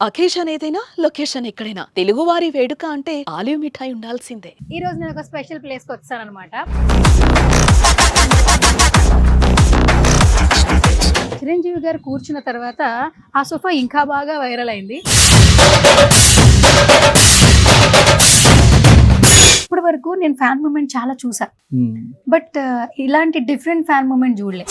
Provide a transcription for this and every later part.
Occasion ఏదైనా location ఎక్కడైనా తెలుగువారి వేడుక అంటే ఆలివ్ మిఠాయి ఉండాల్సిందే. ఈ రోజు నేను ఒక స్పెషల్ ప్లేస్ కి వచ్చానన్నమాట. చిరంజీవి గారు కూర్చున్న తర్వాత ఆ సోఫా ఇంకా బాగా వైరల్ అయింది. ఇప్పటి వరకు నేను ఫ్యాన్ మూమెంట్ చాలా చూసా, బట్ ఇలాంటి డిఫరెంట్ ఫ్యాన్ మూమెంట్ చూడలే.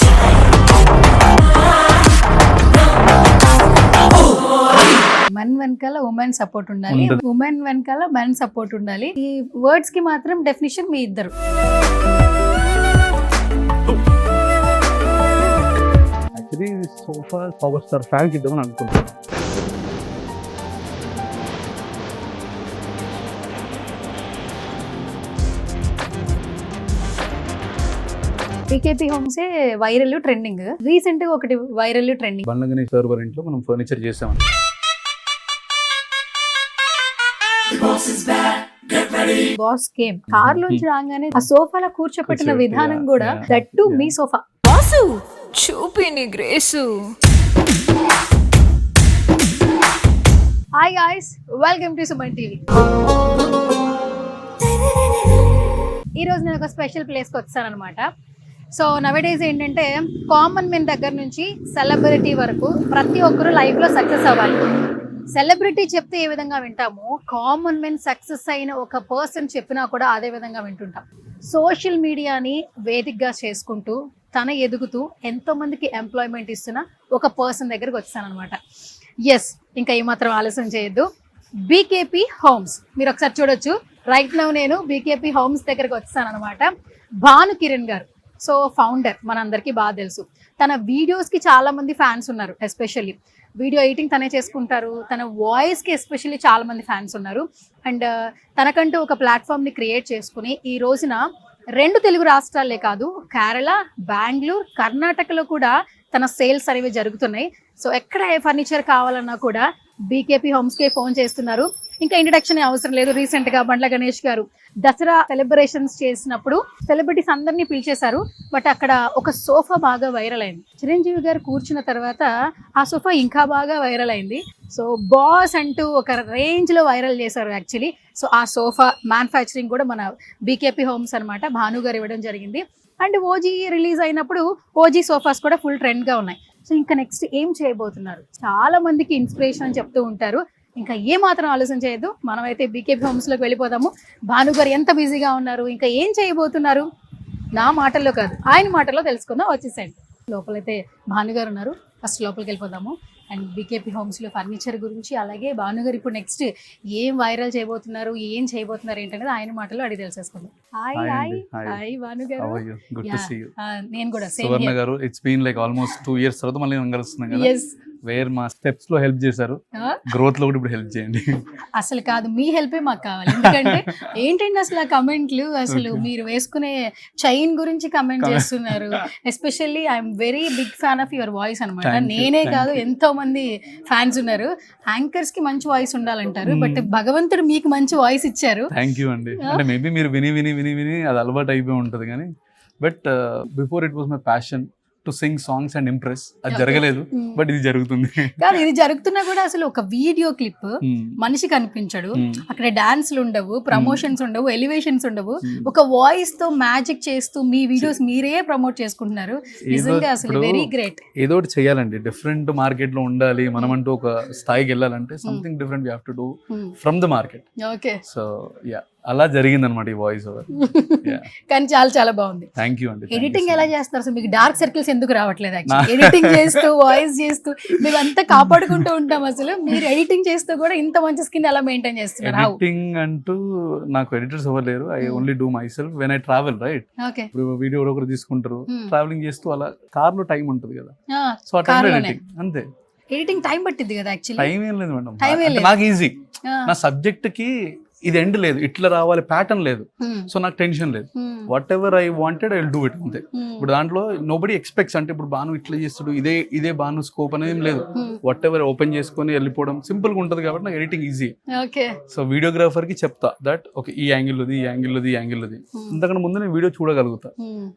మెన్ వెనకాల ఉమెన్ సపోర్ట్ ఉండాలి, ఉమెన్ వెనకాల మెన్ సపోర్ట్ ఉండాలి. ఈ వర్డ్స్ కి మాత్రం డెఫినిషన్ మీ ఇద్దరు. Actually sofa power star fan ఇద్దామని అనుకుంటున్నాను. బీకేపీ హోమ్సే వైరల్ ట్రెండింగ్. రీసెంట్ గా ఒకటి viral trending. Bandla Ganesh sir వారి ఇంట్లో మనం ఫర్నిచర్ చేసామని. బాస్ కేమ్ కార్ లోంచి రాగానే ఆ సోఫాలో కూర్చోపెట్టిన విధానం కూడా దట్టు మీ సోఫా. బాసు చూపిని grace. Hi guys, welcome to Suman TV. ఈ రోజు నేను ఒక స్పెషల్ ప్లేస్ కి వచ్చానన్నమాట. సో నవేడేస్ ఏంటంటే కామన్ మెన్ దగ్గర నుంచి సెలబ్రిటీ వరకు ప్రతి ఒక్కరు లైఫ్ లో సక్సెస్ అవ్వాలి. సెలబ్రిటీ చెప్తే ఏ విధంగా వింటామో, కామన్ మెన్ సక్సెస్ అయిన ఒక పర్సన్ చెప్పినా కూడా అదే విధంగా వింటుంటాం. సోషల్ మీడియాని వేదికగా చేసుకుంటూ తన ఎదుగుతూ ఎంతో మందికి ఎంప్లాయ్మెంట్ ఇస్తున్న ఒక పర్సన్ దగ్గరకు వచ్చానమాట. ఎస్, ఇంకా ఏమాత్రం ఆలస్యం చేయొద్దు. బీకేపీ హోమ్స్ మీరు ఒకసారి చూడొచ్చు. రైట్ నౌ నేను బీకేపీ హోమ్స్ దగ్గరకు వచ్చానమాట. భాను కిరణ్ గారు, సో ఫౌండర్, మనందరికీ బాగా తెలుసు. తన వీడియోస్కి చాలా మంది ఫ్యాన్స్ ఉన్నారు. ఎస్పెషల్లీ వీడియో ఎడిటింగ్ తనే చేసుకుంటారు. తన వాయిస్కి ఎస్పెషల్లీ చాలా మంది ఫ్యాన్స్ ఉన్నారు. అండ్ తనకంటూ ఒక ప్లాట్ఫామ్ని క్రియేట్ చేసుకుని ఈ రోజున 2 తెలుగు రాష్ట్రాలే కాదు, కేరళ, బెంగళూరు, కర్ణాటకలో కూడా తన సేల్స్ అనేవి జరుగుతున్నాయి. సో ఎక్కడ ఏ ఫర్నిచర్ కావాలన్నా కూడా బీకేపీ హోమ్స్కే ఫోన్ చేస్తున్నారు. ఇంకా ఇంట్రడక్షన్ అవసరం లేదు. రీసెంట్ గా బండ్ల గణేష్ గారు దసరా సెలబ్రేషన్స్ చేసినప్పుడు సెలబ్రిటీస్ అందరినీ పిలిచేశారు. బట్ అక్కడ ఒక సోఫా బాగా వైరల్ అయింది. చిరంజీవి గారు కూర్చున్న తర్వాత ఆ సోఫా ఇంకా బాగా వైరల్ అయింది. సో బాస్ అంటూ ఒక రేంజ్ లో వైరల్ చేశారు యాక్చువల్లీ. సో ఆ సోఫా మ్యానుఫ్యాక్చరింగ్ కూడా మన బీకేపీ హోమ్స్ అనమాట భాను గారు ఇవ్వడం జరిగింది. అండ్ ఓజీ రిలీజ్ అయినప్పుడు ఓజీ సోఫాస్ కూడా ఫుల్ ట్రెండ్ గా ఉన్నాయి. సో ఇంకా నెక్స్ట్ ఏం చేయబోతున్నారు, చాలా మందికి ఇన్స్పిరేషన్ అని చెప్తూ ఉంటారు. ఇంకా ఏ మాత్రం ఆలోచన చేయొద్దు, మనమైతే బీకేపీ హోమ్స్లోకి వెళ్ళిపోదాము. భాను గారు ఎంత బిజీగా ఉన్నారు, ఇంకా ఏం చేయబోతున్నారు, నా మాటల్లో కాదు ఆయన మాటల్లో తెలుసుకుందాం. వచ్చేసండి, లోపలైతే భాను గారు ఉన్నారు. ఫస్ట్ లోపలికి వెళ్ళిపోదాము. అండ్ బీకేపీ హోమ్స్లో ఫర్నిచర్ గురించి, అలాగే భాను గారు ఇప్పుడు నెక్స్ట్ ఏం వైరల్ చేయబోతున్నారు, ఏం చేయబోతున్నారు ఏంటనేది ఆయన మాటల్లో అడిగి తెలిసేసుకుందాం. హాయ్ హాయ్ హాయ్ భాను గారు. నేను కూడా సువర్ణ గారు, it's been like almost 2 years తర్వాత మళ్ళీ కలుస్తున్నాం కదా. వేర్ మా స్టెప్స్ లో హెల్ప్ చేశారు, గ్రోత్ లో కూడా ఇప్పుడు హెల్ప్ చేయండి. అసలు కాదు, మీ హెల్పే మాకు కావాలి. ఎందుకంటే ఏంటంటే అసలు ఆ కమెంట్లు, అసలు మీరు వేసుకునే చైన్ గురించి కమెంట్ చేస్తున్నారు. Especially I'm very big fan of your voice అనమాట. నేనే కాదు, ఎంతో మంది ఫ్యాన్స్ ఉన్నారు. యాంకర్స్ కి మంచి వాయిస్ ఉండాలంటారు, బట్ భగవంతుడు మీకు మంచి వాయిస్ ఇచ్చారు. థ్యాంక్ యూ అండి. అంటే మేబీ మీరు విని విని విని విని అది అలవాటు అయిపోయి ఉంటుంది కానీ, but before it was my passion to sing songs and impress. అది జరగలేదు, బట్ ఇది జరుగుతుంది. కాదు, ఇది జరుగుతున్నా కూడా అసలు ఒక వీడియో క్లిప్ మనిషి కనిపించడు, అక్కడ డాన్స్లు ఉండవు, ప్రమోషన్స్ ఉండవు, ఎలివేషన్స్ ఉండవు, ఒక వాయిస్ తో మ్యాజిక్ చేస్తూ మీ వీడియోస్ మీరే ప్రమోట్ చేసుకుంటున్నారు. నిజంగా అసలు వెరీ గ్రేట్. ఏదో ఒకటి చేయాలండి, డిఫరెంట్ మార్కెట్ లో ఉండాలి. మనం అంటూ ఒక స్థాయికి వెళ్ళాలంటే something different we have to do from the market. Okay, so yeah, అలా జరిగింది అనమాట ఈ వాయిస్ ఓవర్. కానీ చాలా చాలా బాగుంది. థ్యాంక్ యూ అండి. ఎడిటింగ్ ఎలా చేస్తారు అసలు? మీకు డార్క్ సర్కిల్స్ ఎందుకు రావట్లేదు? ఎడిటింగ్ చేస్తూ వాయిస్ చేస్తూ మేము అంతా కాపాడుకుంటూ ఉంటాం. అసలు మీరు ఎడిటింగ్ చేస్తూ కూడా ఇంత మంచి స్కిన్ ఎలా మెయింటైన్ చేస్తున్నారు? ఎడిటింగ్ అంటూ నాకు ఎడిటర్స్ ఎవరు లేరు. I only do my self when I travel, right? ఇప్పుడు వీడియో ఒకరు తీసుకుంటారు, ట్రావెలింగ్ చేస్తూ అలా కార్ లో టైం ఉంటుంది కదా, సో ఆ టైంలో ఎడిటింగ్ అంతే. ఎడిటింగ్ టైం పట్టింది కదా యాక్చువల్లీ? టైం ఏం లేదు మేడం, నాకు ఈజీ. నా సబ్జెక్ట్ కి ఇది ఎండ్ లేదు, ఇట్లా రావాలి ప్యాటర్న్ లేదు. Hmm. సో నాకు టెన్షన్ లేదు. What ever I wanted I will do it అంతే. ఇప్పుడు దాంట్లో నోబడి ఎక్స్పెక్ట్స్ అంటే ఇప్పుడు బాను ఇట్లా చేస్తాడు, ఇదే బాను స్కోప్ అనేది ఏం లేదు. వాట్ ఎవర్ ఓపెన్ చేసుకొని వెళ్ళిపోవడం సింపుల్ గా ఉంటుంది కాబట్టి నాకు ఎడిటింగ్ ఈజీ. సో వీడియోగ్రాఫర్ కి చెప్తా దట్ ఓకే ఈ యాంగిల్ ఉంది, ఈ యాంగిల్ ఉంది, ఈ యాంగిల్ ఉంది. ఇంతకన్నా ముందు నేను వీడియో చూడగలుగుతా,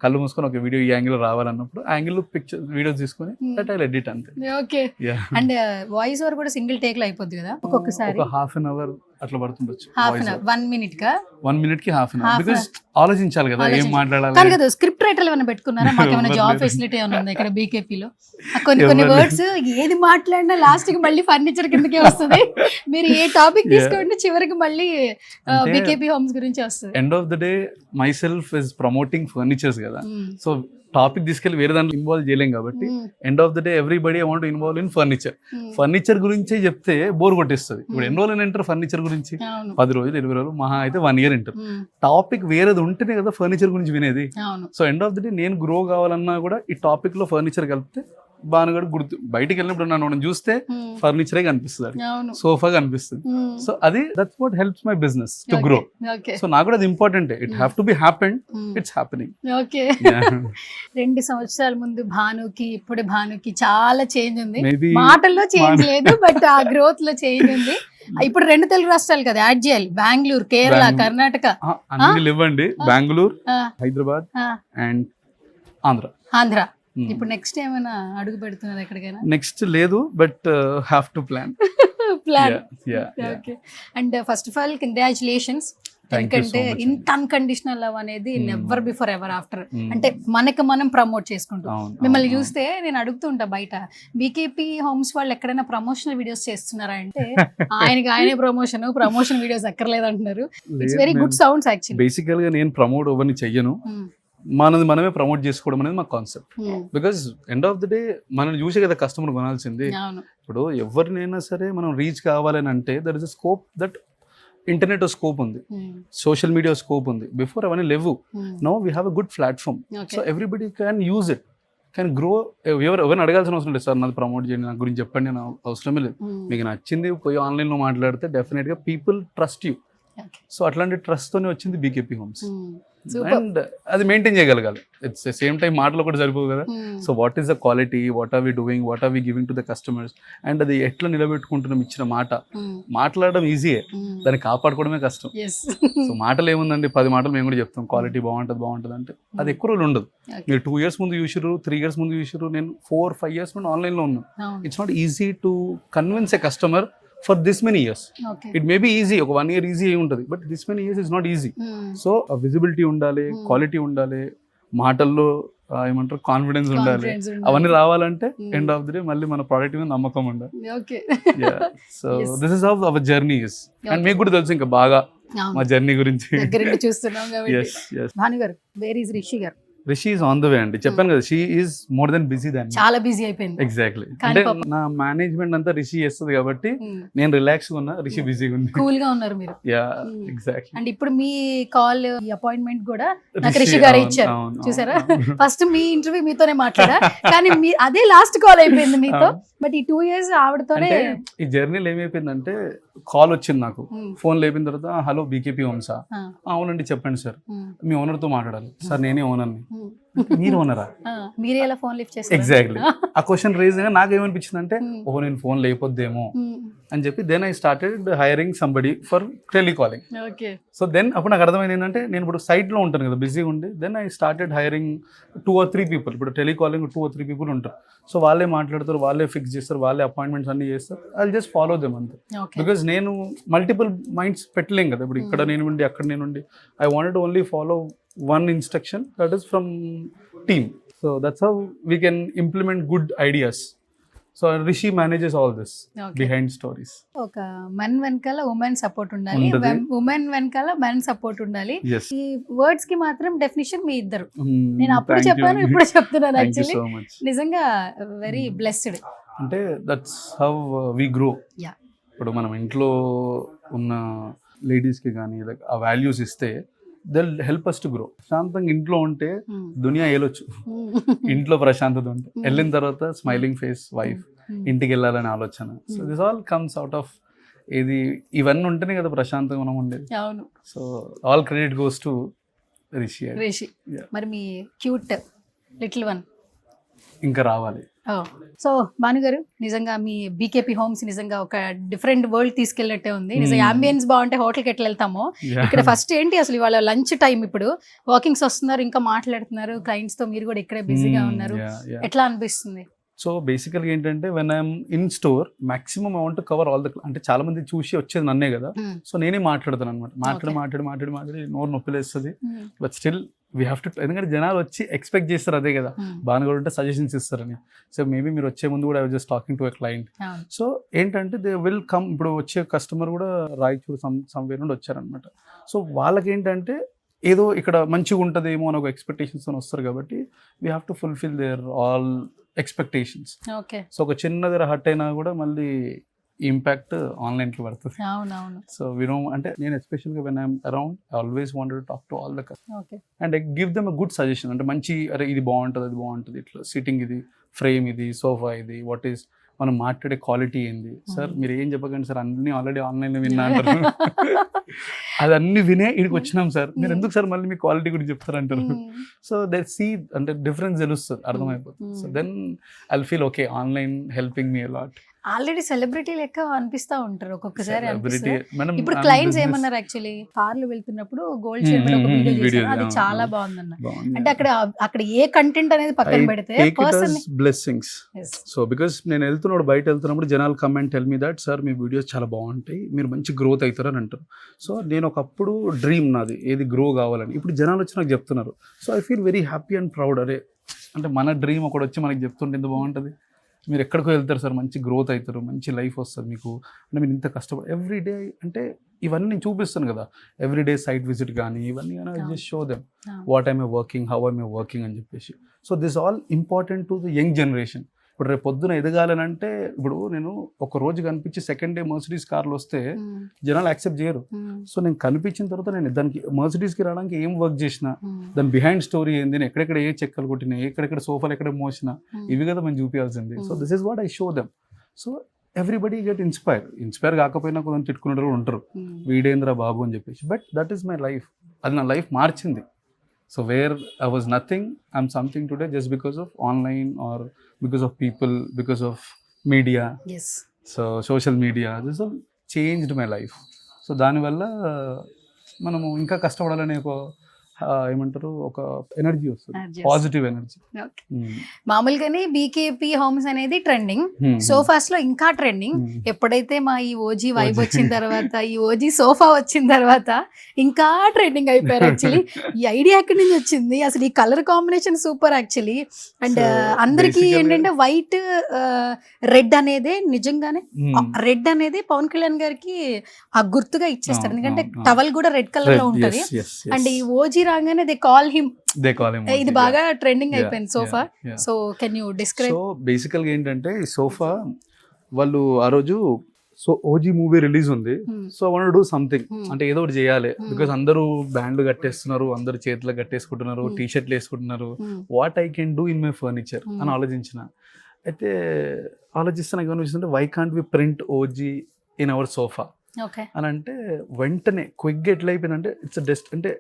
కళ్ళు మూసుకొని ఒక వీడియో ఈ యాంగిల్ రావాలన్నప్పుడు ఆ యాంగిల్ పిక్చర్ వీడియోస్ తీసుకొని దట్ ఐ ఎడిట్ అంతే. ఓకే. అండ్ వాయిస్ ఓవర్ కూడా సింగిల్ టేక్ లో అయిపోద్ది కదా ఒక్కొక్కసారి? ఒక హాఫ్ అన్ అవర్ అట్లా పడుతుండొచ్చు. 1 minute కా? 1 minute కి హాఫ్ అన్ అవర్, బికాస్ ఆలోచించాలి కదా ఏం మాట్లాడాలి. కానీ కదా స్క్రిప్ట్ రైటర్ ఏమైనా పెట్టుకున్నారా? మాకు ఏమైనా జాబ్ ఫెసిలిటీ ఏమైనా ఉందా ఇక్కడ బీకేపీలో? కొన్ని వర్డ్స్ ఏది మాట్లాడినా లాస్ట్ కి మళ్ళీ ఫర్నిచర్ కిందకే వస్తుంది. మీరు ఏ టాపిక్ తీసుకోండి చివరికి మళ్ళీ బీకేపీ హోమ్స్ గురించి వస్తుంది. End of the day my self is promoting furnitures కదా. సో టాపిక్ తీసుకెళ్ళి వేరే దాంట్లో ఇన్వాల్వ్ చేయలేం కాబట్టి end of the day everybody I want involve in furniture. Furniture గురించే చెప్తే బోర్ కొట్టేస్తుంది. ఇప్పుడు ఎన్ని రోజులు వింటారు ఫర్నిచర్ గురించి? 10 రోజులు 20 రోజులు, మహా అయితే 1 year వింటారు. టాపిక్ వేరేది ఉంటేనే కదా ఫర్నిచర్ గురించి వినేది. So end of the day నేను గ్రో కావాలన్నా కూడా ఈ టాపిక్ లో ఫర్నిచర్ కలిపితే బాగా గుర్తు. బయటికి వెళ్ళినప్పుడు నన్ను చూస్తే ఫర్నిచరే కనిపిస్తుంది, సోఫా కనిపిస్తుంది. సో అది that's what helps my business to grow. So నాకు కూడా అది important. It have to be happen, it's happening. Okay. 2 సంవత్సరాల ముందు భానుకి ఇప్పుడు భానుకి చాలా చేంజ్ ఉంది. మాటల్లో చేంజ్ లేదు బట్ ఆ గ్రోత్ లో చేంజ్ ఉంది. ఇప్పుడు 2 తెలుగు రాష్ట్రాలు కదా యాడ్ చేయాలి, బెంగళూరు, కేరళ, కర్ణాటక అన్ని ఇవ్వండి. బెంగళూరు, హైదరాబాద్ అండ్ ఆంధ్ర. ఇప్పుడు నెక్స్ట్ ఏమైనా అడుగు పెడుతున్నారు ఎక్కడికైనా? నెక్స్ట్ లేదు but have to plan. Okay. And first of all congratulations. ఎందుకంటే ఇంత అన్కండిషనల్ లవ్ అనేది నెవర్ బిఫోర్ ఎవర్ ఆఫ్టర్. అంటే మనకి మనం ప్రమోట్ చేసుకుంటాం. మిమ్మల్ని చూస్తే నేను అడుగుతుంటా బయట బీకేపీ హోమ్స్ వాళ్ళు ఎక్కడైనా ప్రమోషనల్ వీడియోస్ చేస్తున్నారా అంటే ఆయనే ప్రమోషన్ వీడియోస్ ఎక్కర్లేదు అంటున్నారు. It's very good sounds actually. బేసికల్ గా నేను ప్రమోట్ ఎవరిని చెయ్యను, మనది మనమే ప్రమోట్ చేసుకోవడం అనేది మా concept. Because end of the day మనం చూసే కదా కస్టమర్ కొనాల్సింది. ఇప్పుడు ఎవరినైనా సరే మనం రీచ్ కావాలని అంటే there is a scope that internet scope ఉంది, సోషల్ మీడియా స్కోప్ ఉంది. బిఫోర్ అవన్నీ లేవు. Now we have a good platform. So everybody can use it, can grow. ఎవరిని అడగాల్సిన అవసరం లేదు, సార్ నాది ప్రమోట్ చేయండి, నా గురించి చెప్పండి, నా అవసరమే లేదు. మీకు నచ్చింది పోయి ఆన్లైన్లో మాట్లాడితే డెఫినెట్గా పీపుల్ ట్రస్ట్ యూ. సో అట్లాంటి ట్రస్ట్ తోనే వచ్చింది బీకేపీ హోమ్స్. అండ్ అది మెయింటైన్ చేయగలగాలి. ఇట్స్ సేమ్ టైం మాటలు కూడా సరిపోదు కదా. So what is the quality, what are we doing, what are we giving to the customers, and అది ఎట్లా నిలబెట్టుకుంటున్నాం ఇచ్చిన మాట. మాట్లాడడం ఈజీయే, దాన్ని కాపాడుకోవడమే కష్టం. సో మాటలు ఏముందండి, 10 మాటలు మేము కూడా చెప్తాం క్వాలిటీ బాగుంటుంది అంటే అది ఎక్కువ రోజులు ఉండదు. మీరు 2 years ముందు చూసిర్రు, 3 years ముందు చూసిర్రు, నేను 4-5 years నుండి ఆన్లైన్లో ఉన్నాను. It's not easy to convince a customer for this many years. It may be easy, ఒక 1 year ఈజీ అయి ఉంటుంది, but this many years is not easy. So visibility ఉండాలి, క్వాలిటీ ఉండాలి, మాటల్లో ఏమంటారు కాన్ఫిడెన్స్ ఉండాలి. అవన్నీ రావాలంటే ఎండ్ ఆఫ్ ది డే మళ్ళీ మన ప్రోడక్ట్ మీద నమ్మకం ఉండాలి. So this is how our journey is. And మీకు కూడా తెలుసు ఇంకా బాగా మా జర్నీ గురించి. భాను గారు, వేర్ ఈస్ రిషి గారు? Rishi is on the way అండి. చెప్పాను కదా, she is more than busy than. చాలా బిజీ అయిపోయింది. ఎగ్జాక్ట్లీ. అంటే నా మేనేజ్మెంట్ అంతా రిషి చేస్తుంది కాబట్టి నేను రిలాక్స్ గా ఉన్నా, రిషి బిజీగా ఉంది. కూల్ గా ఉన్నారు మీరు. Yeah exactly. అండ్ ఇప్పుడు మీ కాల్ అపాయింట్మెంట్ కూడా నాకు రిషి గారు ఇచ్చారు, చూసారా? ఫస్ట్ మీ ఇంటర్వ్యూ మీతోనే మాట్లాడా, కానీ మీ అదే లాస్ట్ కాల్ అయిపోయింది మీతో. బట్ ఈ 2 years ఆవిడతోనే ఈ జర్నీలో ఏమైపోయిందంటే, కాల్ వచ్చింది నాకు, ఫోన్ లేపిన తర్వాత హలో బీకేపీ హోమ్సా? అవునండి చెప్పండి సార్, మీ ఓనర్ తో మాట్లాడాలి. సార్ నేనే ఓనర్ని. మీరు ఓనరా? మీరే ఎలా ఫోన్ లిఫ్ట్ చేస్తారు? ఎగ్జాక్ట్లీ. ఆ క్వశ్చన్ రేజ్ గా నాకు ఏమనిపించింది అంటే, ఓహో నేను ఫోన్ లేకపోద్దేమో అని చెప్పి then I started hiring somebody for telecalling. So then అప్పుడు నాకు అర్థమైంది ఏంటంటే, నేను ఇప్పుడు సైట్ లో ఉంటాను కదా బిజీగా ఉండి, then I started hiring 2 or 3 people. ఇప్పుడు టెలికాలింగ్ 2 or 3 people ఉంటారు. సో వాళ్ళే మాట్లాడతారు, వాళ్ళే ఫిక్స్ చేస్తారు, వాళ్ళే అపాయింట్మెంట్స్ అన్ని చేస్తారు. I will just follow them అంతే. బికాస్ నేను మల్టిపుల్ మైండ్స్ పెట్టలేం కదా. ఇప్పుడు ఇక్కడ నేను ఉండి అక్కడ నేను ఉండి, I wanted only follow one instruction, that is from team. So that's how we can implement good ideas. So Rishi manages all this behind stories. ఒక మెన్ వెనకాల ఉమెన్ సపోర్ట్ ఉండాలి, ఉమెన్ వెనకాల మెన్ సపోర్ట్ ఉండాలి. ఈ words కి మాత్రం definition మీ ఇద్దరు. నేను అప్పుడు చెప్పాను, ఇప్పుడు చెప్తున్నాను. యాక్చువల్లీ నిజంగా వెరీ బ్లెస్డ్. అంటే దట్స్ హౌ వి గ్రో. ఇప్పుడు మనం ఇంట్లో ఉన్న లేడీస్ కి కానీ ఆ వాల్యూస్ ఇస్తే they'll help us to grow. ప్రశాంతంగా ఇంట్లో ఉంటే దునియా ఏలొచ్చు. ఇంట్లో ప్రశాంతత ఉంటే వెళ్ళిన తర్వాత స్మైలింగ్ ఫేస్ వైఫ్, ఇంటికి వెళ్ళాలని ఆలోచన. So this all comes out of ఇది ఇవన్నీ ఉంటేనే కదా ప్రశాంతంగా మనం ఉండేది. అవును. So all credit goes to Rishi. Yeah. మరి మీ క్యూట్ లిటిల్ వన్ ఇంకా రావాలి. సో భానుగారు, నిజంగా మీ బీకేపీ హోమ్స్ నిజంగా ఒక డిఫరెంట్ వరల్డ్ తీసుకెళ్ళినట్టే ఉంది. నిజంగా అంబియన్స్ బాగుంటే హోటల్కి ఎట్లా వెళ్తామో, ఇక్కడ ఫస్ట్ ఏంటి అసలు ఇవాళ లంచ్ టైం, ఇప్పుడు వాకింగ్స్ వస్తున్నారు, ఇంకా మాట్లాడుతున్నారు క్లయింట్స్ తో, మీరు కూడా ఇక్కడే బిజీగా ఉన్నారు. ఎట్లా అనిపిస్తుంది? సో బేసికల్గా ఏంటంటే when I'm in store maximum I want to cover all the, అంటే చాలా మంది చూసి వచ్చేది నన్నే కదా, సో నేనే మాట్లాడతాను అనమాట. మాట్లాడి నోరు నొప్పి లేస్తుంది. But still we have to, ఎందుకంటే జనాలు వచ్చి ఎక్స్పెక్ట్ చేస్తారు అదే కదా, భానుగారు ఉంటే సజెషన్స్ ఇస్తారని. సో మేబీ మీరు వచ్చే ముందు కూడా I was just talking to a client. So ఏంటంటే దే విల్ కమ్, ఇప్పుడు వచ్చే కస్టమర్ కూడా రాయచూరు సమ్వేర్ నుండి వచ్చారనమాట. సో వాళ్ళకి ఏంటంటే ఏదో ఇక్కడ మంచిగా ఉంటుందేమో అని ఒక ఎక్స్పెక్టేషన్స్తో వస్తారు కాబట్టి we have to fulfil there all expectations. So ఒక చిన్నది హర్ట్ అయినా కూడా మళ్ళీ ఇంపాక్ట్ ఆన్లైన్కి పడుతుంది. సో వినో అంటే నేను ఎస్పెషల్గా when I'm around I always wanted to talk to all the customer and I give them a good suggestion. అంటే మంచి, అరే ఇది బాగుంటుంది, అది బాగుంటుంది, ఇట్లా సిట్టింగ్ ఇది, ఫ్రేమ్ ఇది, సోఫా ఇది, వాట్ ఈస్ మనం మాట్లాడే క్వాలిటీ ఏంది. సార్ మీరు ఏం చెప్పకండి సార్, అన్నీ ఆల్రెడీ ఆన్లైన్లో విన్నా అంటారు. అది అన్ని వినే ఇక్కడికి వచ్చినాం సార్, మీరు ఎందుకు సార్ మళ్ళీ మీ క్వాలిటీ గురించి చెప్తారంటారు. సో దే సీ అంటే డిఫరెన్స్ తెలుస్తుంది, అర్థమైపోతుంది. So then I feel okay, online helping me a lot. Already celebrity లెక్క అనిపిస్తా ఉంటారు ఒక్కొక్కసారి. ఇప్పుడు క్లయింట్స్ ఏమన్నారు, యాక్చువల్లీ కార్లు వెళ్తున్నప్పుడు గోల్డ్ చైన్ వీడియో, అది చాలా బాగుందన్న. అంటే అక్కడ ఏ కంటెంట్ అనేది పక్కన పెడితే బ్లెస్సింగ్స్. సో బికాస్ నేను బయట వెళ్తున్నప్పుడు జనాలు come and tell me that sir me videos చాలా బాగుంటాయి, మీరు మంచి గ్రోత్ అవుతారు అని అంటారు. సో నేను ఒకప్పుడు డ్రీమ్ నాది ఏది గ్రో కావాలని, ఇప్పుడు జనాలు వచ్చి నాకు చెప్తున్నారు. So I feel very happy and proud. అరే అంటే మన డ్రీమ్ ఒకటి వచ్చి మనకి చెప్తుంటే ఎంత బాగుంటుంది. మీరు ఎక్కడికో వెళ్తారు సార్, మంచి గ్రోత్ అవుతారు, మంచి లైఫ్ వస్తుంది మీకు, అంటే మీరు ఇంత కష్టపడి ఎవ్రీడే, అంటే ఇవన్నీ నేను చూపిస్తాను కదా, ఎవ్రీడే సైట్ విజిట్ కానీ ఇవన్నీ కానీ just show them what I'm a working, how I'm a working అని చెప్పేసి. So this all important to the young generation. ఇప్పుడు రేపు పొద్దున ఎదగాలని అంటే, ఇప్పుడు నేను ఒక రోజు కనిపించి సెకండ్ డే మర్సిడీస్ కార్లు వస్తే జనాలు యాక్సెప్ట్ చేయరు. సో నేను కనిపించిన తర్వాత నేను దానికి మర్సిడీస్కి రావడానికి ఏం వర్క్ చేసినా, దాని బిహైండ్ స్టోరీ ఏంది, నేను ఎక్కడెక్కడ ఏ చెక్కలు కొట్టినా, ఎక్కడెక్కడ సోఫాలు ఎక్కడ మోసినా, ఇవి కదా మనం చూపించాల్సింది. So this is what I show them. So everybody get inspire కాకపోయినా కొంచెం తిట్టుకునే ఉంటారు, వీడేంద్ర బాబు అని చెప్పేసి. But that is my life, అది నా లైఫ్ మార్చింది. So where I was nothing, I'm something today just because of online or because of people, because of media. Yes. So social media, this all changed my life. So దాని వల్ల మనము ఇంకా కష్టపడాలనే ఒక ఏమంటారు, ఒక ఎనర్జీ వస్తుంది, positive energy. మామూలుగానే BKP homes అనేది ట్రెండింగ్, సోఫాస్ లో ఇంకా ట్రెండింగ్. ఎప్పుడైతే మా ఈ ఓజీ వైబ్ వచ్చిన తర్వాత, ఈ ఓజీ సోఫా వచ్చిన తర్వాత ఇంకా ట్రెండింగ్ అయిపోయారు. యాక్చువల్లీ ఈ ఐడియా ఎక్కడి నుంచి వచ్చింది అసలు? ఈ colour combination super actually. And అందరికి ఏంటంటే వైట్ రెడ్ అనేది, నిజంగానే రెడ్ అనేది పవన్ కళ్యాణ్ గారికి ఆ గుర్తుగా ఇచ్చేస్తారు, ఎందుకంటే టవల్ కూడా రెడ్ కలర్ లో ఉంటది. అండ్ ఈ ఓజీ రాగానే దే కాల్ హిమ్, ఇది బాగా ట్రెండింగ్ అయిపోయింది sofa. So can you describe? So బేసికల్ గా ఏంటంటే ఈ సోఫా వాళ్ళు ఆ రోజు, సో ఓజీ మూవీ రిలీజ్ ఉంది, so I want to do something, అంటే ఏదో ఒకటి చేయాలి. బికాస్ అందరూ బ్యాండ్లు కట్టేస్తున్నారు, అందరు చేతులు కట్టేసుకుంటున్నారు, టీ షర్ట్లు వేసుకుంటున్నారు, what I can do in my furniture అని ఆలోచించిన. అయితే ఆలోచిస్తే నాకు ఏమనిపిస్తుంది, why can't we print OG in our sofa అని. అంటే వెంటనే క్విక్గా ఎట్లా అయిపోయిందంటే, ఇట్స్ జస్ట్ అంటే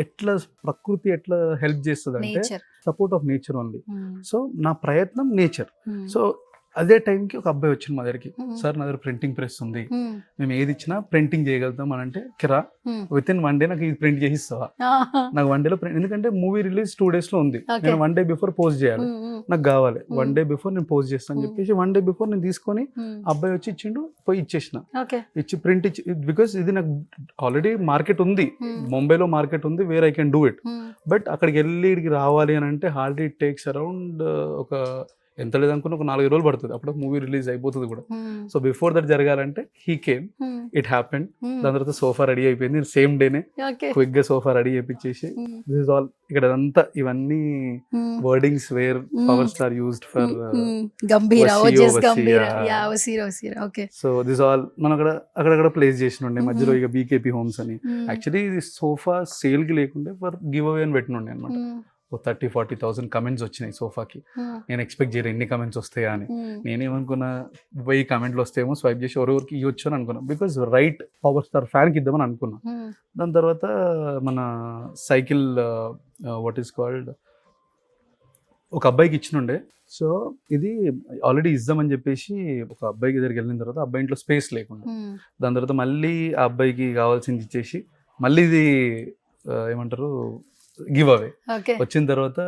ఎట్లా ప్రకృతి ఎట్లా హెల్ప్ చేస్తుంది అంటే support of nature only. So నా ప్రయత్నం నేచర్. సో అదే టైంకి ఒక అబ్బాయి వచ్చింది మా దగ్గరికి, సార్ నా దగ్గర ప్రింటింగ్ ప్రెస్ ఉంది, మేము ఏది ఇచ్చినా ప్రింటింగ్ చేయగలుగుతాం అని. అంటే కిరా విత్ ఇన్ 1 day నాకు ఇది ప్రింట్ చేసిస్తావా? నాకు 1 day లో ప్రింట్, ఎందుకంటే మూవీ రిలీజ్ 2 days లో ఉంది, నేను 1 day బిఫోర్ పోస్ట్ చేయాలి, నాకు కావాలి 1 day బిఫోర్ నేను పోస్ట్ చేస్తాను అని చెప్పేసి 1 day బిఫోర్ నేను తీసుకొని అబ్బాయి వచ్చి ఇచ్చిండు, పోయి ఇచ్చేసిన, ఇచ్చి ప్రింట్ ఇచ్చి. బికాస్ ఇది నాకు ఆల్రెడీ మార్కెట్ ఉంది, ముంబైలో మార్కెట్ ఉంది, where I can do it. But అక్కడికి వెళ్ళి ఇక్కడికి రావాలి అని అంటే హార్డ్లీ ఇట్ టేక్స్ అరౌండ్ ఒక ఎంత లేదనుకున్న ఒక 4 రోజులు పడుతుంది, అప్పుడు మూవీ రిలీజ్ అయిపోతుంది కూడా. సో బిఫోర్ దట్ జరగాలంటే హీ కేమ్, ఇట్ హ్యాపెండ్. దాని తర్వాత సోఫా రెడీ అయిపోయింది, సేమ్ డేనే క్విక్ గా సోఫా రెడీ అయిపించేసి. దిస్ ఇస్ ఆల్, ఇక్కడ అంతా ఇవన్నీ wordings where power star used for గంభీర. సో దిస్ ఆల్ మనం అక్కడక్కడ ప్లేస్ చేసిన ఉండే మధ్యలో ఇక బీకేపీ హోమ్స్ అని. యాక్చువల్లీ ఇది సోఫా సేల్ కి లేకుంటే ఫర్ గివ్ అవే అని పెట్టిన ఉండే అనమాట. 30,000-40,000 కమెంట్స్ వచ్చినాయి సోఫాకి. నేను ఎక్స్పెక్ట్ చేయను ఎన్ని కమెంట్స్ వస్తాయా అని. నేనేమనుకున్నా 1000 కమెంట్లు వస్తేమో స్వైప్ చేసి ఎవరెవరికి ఇవ్వచ్చు అని అనుకున్నాను. బికాజ్ రైట్ పవర్ స్టార్ ఫ్యాన్కి ఇద్దామని అనుకున్నా. దాని తర్వాత మన సైకిల్ వాట్ ఈస్ కాల్డ్ ఒక అబ్బాయికి ఇచ్చినుండే. సో ఇది ఆల్రెడీ ఇద్దామని చెప్పేసి ఒక అబ్బాయికి దగ్గరికి వెళ్ళిన తర్వాత అబ్బాయి ఇంట్లో స్పేస్ లేకుండా, దాని తర్వాత మళ్ళీ ఆ అబ్బాయికి కావాల్సింది ఇచ్చేసి మళ్ళీ ఇది ఏమంటారు గివ్ అవే వచ్చిన తర్వాత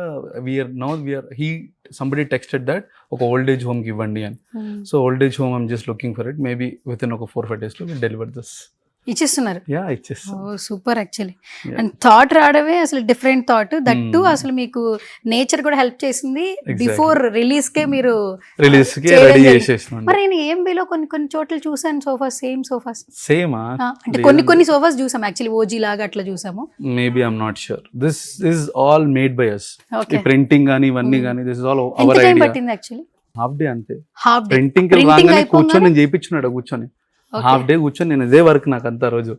సంబడి టెక్స్టెడ్ దట్ ఒక ఓల్డ్ ఏజ్ హోమ్కి ఇవ్వండి అని. So old age home I'm just looking for it. Maybe with in ఒక 4-5 days లో డెలివర్ దిస్. ఇచ్చేస్తున్నారు. ఇచ్చేస్తాం. Super actually. అండ్ థాట్ రావడమే అసలు డిఫరెంట్ థాట్. దట్టు అసలు మీకు నేచర్ కూడా హెల్ప్ చేసింది. బిఫోర్ రిలీజ్ కే మీరు రెడీ చేసేసినాం. మరి నేను ఏఎంబీలో కొన్ని చోట్ల చూసాను సోఫాస్, సేమా అంటే కొన్ని సోఫాస్ చూసాం యాక్చువల్లీ, ఓజీ లాగా అట్లా చూసాము. Maybe I'm not sure. This is all made by us. ఈ ప్రింటింగ్ గానీ ఇవన్నీ గానీ this is all our idea. పట్టింది యాక్చువల్లీ హాఫ్ డే అంతే. ప్రింటింగ్ కి రాగానే కూర్చొని నేను చేయించున్నాడు, కూర్చొని హాఫ్ డే కూర్చొని నేను ఇదే వర్క్ నాకు అంతా రోజు.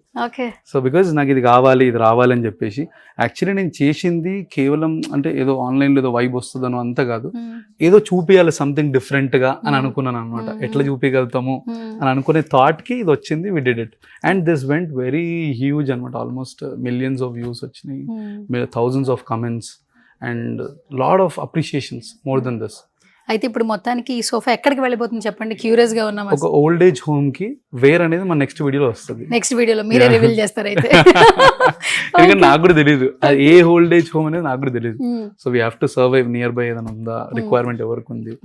సో బికాజ్ నాకు ఇది కావాలి ఇది రావాలి అని చెప్పేసి యాక్చువల్లీ నేను చేసింది కేవలం అంటే ఏదో ఆన్లైన్లో ఏదో వైబ్ వస్తుందనో అంతా కాదు, ఏదో చూపించాలి సంథింగ్ డిఫరెంట్ గా అని అనుకున్నాను అనమాట. ఎట్లా చూపించగలుగుతాము అని అనుకునే థాట్ కి ఇది వచ్చింది. We did it and this went very huge అనమాట. ఆల్మోస్ట్ millions of views వచ్చినాయి, thousands of comments and lot of appreciations more than this. అయితే ఇప్పుడు మొత్తానికి ఈ సోఫా ఎక్కడికి వెళ్ళిపోతుంది చెప్పండి, క్యూరియస్ గా ఉన్నాం. ఒక ఓల్డ్ ఏజ్ హోమ్ కి వేర్ అనేది మన నెక్స్ట్ వీడియోలో వస్తుంది. నెక్స్ట్ వీడియోలో మీరే రివీల్ చేస్తారు అయితే. నాకు కూడా తెలియదు ఏ ఓల్డ్ ఏజ్ హోమ్ అనేది, నాకు కూడా తెలియదు. So we have to survive near by ఏదైనా ఉందా, రిక్వైర్మెంట్ ఎవరికి ఉంది.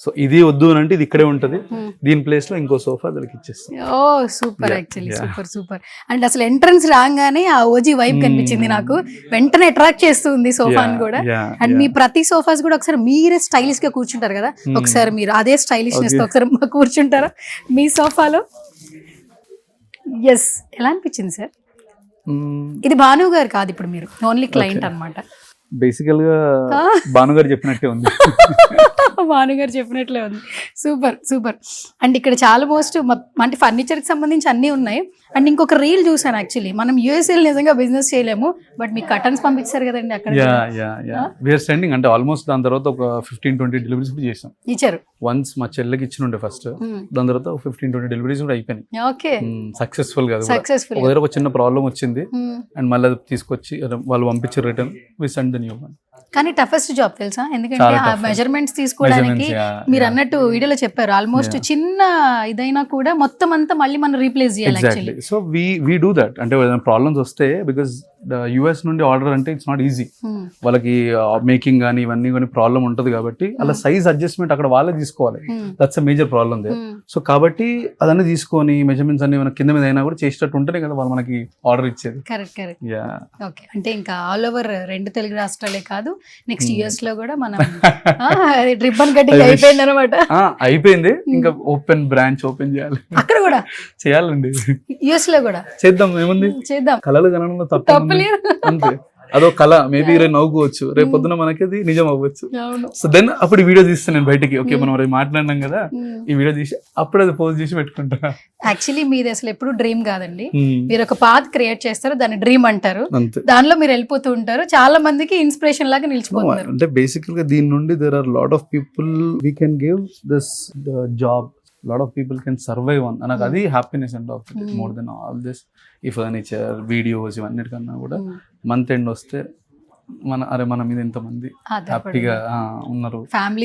సో ఇది వద్దు అని అంటే ఇది ఇక్కడే ఉంటది, దీని ప్లేస్ లో ఇంకో సోఫా దానికి ఇచ్చేస్తాం. ఓ సూపర్ యాక్చువల్లీ, సూపర్. అండ్ అసలు ఎంట్రన్స్ రాగానే ఆ ఓజీ వైబ్ కనిపించింది నాకు, వెంటనే అట్రాక్ట్ చేస్తుంది సోఫాని కూడా. అండ్ మీ ప్రతి సోఫాస్ కూడా ఒకసారి మీరే స్టైలిష్ గా కూర్చుంటారు కదా, ఒకసారి మీరు అదే స్టైలిష్నెస్ తో ఒకసారి కూర్చుంటారా మీ సోఫాలో? ఎస్, ఎలా అనిపించింది సార్? ఇది భాను గారు కాదు, ఇప్పుడు మీరు ఓన్లీ క్లయింట్ అన్నమాట. బేసికల్ గా భానుగారు చెప్పినట్టే ఉంది. భానుగారు చెప్పినట్లే ఉంది. సూపర్. అండ్ ఇక్కడ చాలా మోస్ట్ అంటే ఫర్నిచర్ కి సంబంధించి అన్ని ఉన్నాయి. అండ్ ఇంకొక రీల్ చూసాను యాక్చువల్లీ, మనం యూఎస్ఏ నిజంగా బిజినెస్ చేయలేము, బట్ మీకు కటన్స్ పంపించారు కదండి అక్కడ. వీఆర్ సెండింగ్ అంటే ఆల్మోస్ట్ దాని తర్వాత ఒక 15-20 డెలివరీస్ కూడా చేసాం. ఇచ్చారు వన్స్ మా చెల్లెకి ఇచ్చినుండే ఫస్ట్, దాని తర్వాత 15-20 డెలివరీస్ కూడా అయిపోయినాయి. ఓకే, సక్సెస్ఫుల్ గా. ఒక చిన్న ప్రాబ్లం వచ్చింది అండ్ మళ్ళీ అది తీసుకొచ్చి వాళ్ళు పంపించారు return, we send the new one. కానీ టఫెస్ట్ జాబ్ తెలుసా, ఎందుకంటే ఆ మెజర్మెంట్స్ తీసుకోవడానికి మీరు అన్నట్టు వీడియోలో చెప్పారు, ఆల్మోస్ట్ చిన్న ఇదైనా కూడా మొత్తం అంతా మళ్ళీ మనం రీప్లేస్ చేయాలి actually. So we do that. అంటే ప్రాబ్లమ్స్ వస్తే బికాస్ యుఎస్ నుండి ఆర్డర్ అంటే ఇట్స్ నాట్ ఈజీ, వాళ్ళకి మేకింగ్ కానీ ఇవన్నీ కానీ ప్రాబ్లం ఉంటుంది కాబట్టి అలా సైజ్ అడ్జస్ట్మెంట్ అక్కడ వాళ్ళే తీసుకోవాలి. That's a major problem they. So కాబట్టి అదన్నీ తీసుకొని మెజర్మెంట్స్ అన్ని మన కింద మీద అయినా కూడా చేసేటట్టు ఉంటేనే కదా వాళ్ళు మనకి ఆర్డర్ ఇచ్చేది. కరెక్ట్. ఓకే, అంటే ఇంకా ఆల్ ఓవర్ 2 తెలుగు రాష్ట్రాలే కాదు, నెక్స్ట్ యుఎస్ లో కూడా మనం రిబ్బన్ కటింగ్ అయిపోయింది అనమాట. అయిపోయింది, ఇంకా ఓపెన్ బ్రాంచ్ ఓపెన్ చేయాలి అక్కడ కూడా చేయాలండి. యుఎస్ లో కూడా చేద్దాం, ఏముంది చేద్దాం. కళలు కనడంలో తప్పలేదు అంతే, అదో కళ. మేబీ రేపు నవ్వుకోవచ్చు, రేపు పొద్దున మనకి అది నిజం అవ్వచ్చు. సో దెన్ అప్పుడు ఈ వీడియో తీస్తాను నేను బయటకి. ఓకే మనం రేపు మాట్లాడినాం కదా, ఈ వీడియో తీసి అప్పుడు అది పోస్ట్ చేసి పెట్టుకుంటా. యాక్చువల్లీ మీది అసలు ఎప్పుడు డ్రీమ్ కాదండి, మీరు ఒక పాత్ క్రియేట్ చేస్తారు, దాన్ని డ్రీమ్ అంటారు, దానిలో మీరు వెళ్ళిపోతూ ఉంటారు, చాలా మందికి ఇన్స్పిరేషన్ లాగా నిలిచిపోతారు. అంటే బేసికల్ గా దీని నుండి there are lot of people we can give this job, lot of people can survive on. నాకు అది happiness and of more than all this. ఈ ఫర్నిచర్ వీడియోస్ ఇవన్నిటికన్నా కూడా మంత్ ఎండ్ వస్తే మన మీద ఎంతమంది హ్యాపీగా ఉన్నారు,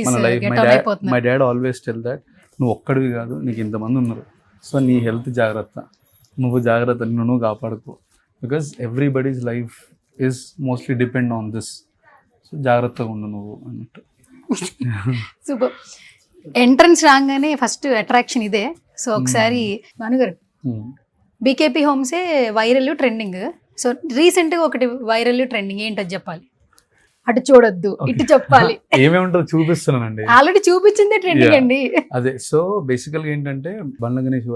మన life. My dad always tell that నువ్వు ఒక్కడివి కాదు, నీకు ఇంతమంది ఉన్నారు. సో నీ హెల్త్ జాగ్రత్త, నువ్వు జాగ్రత్త, నువ్వు కాపాడుకో, because everybody's life is mostly depend on this. So జాగ్రత్తగా ఉండు నువ్వు అన్నట్టు. సూపర్. ఎంట్రన్స్ రాగానే ఫస్ట్ అట్రాక్షన్ ఇదే. సో ఒకసారి భానుగారు, బీకేపీ హోమ్సే వైరల్ ట్రెండింగ్. సో రీసెంట్ గా ఒకటి వైరల్ ట్రెండింగ్ ఏంటది చెప్పాలి. అటు చూడొద్దు ఇటు చెప్పాలి, ఏమేముంటుందో చూపిస్తున్నానండి. ఆల్రెడీ చూపించిందే ట్రెండింగ్ అండి. అదే, సో బేసికల్ గా ఏంటంటే బండ్ల గణేష్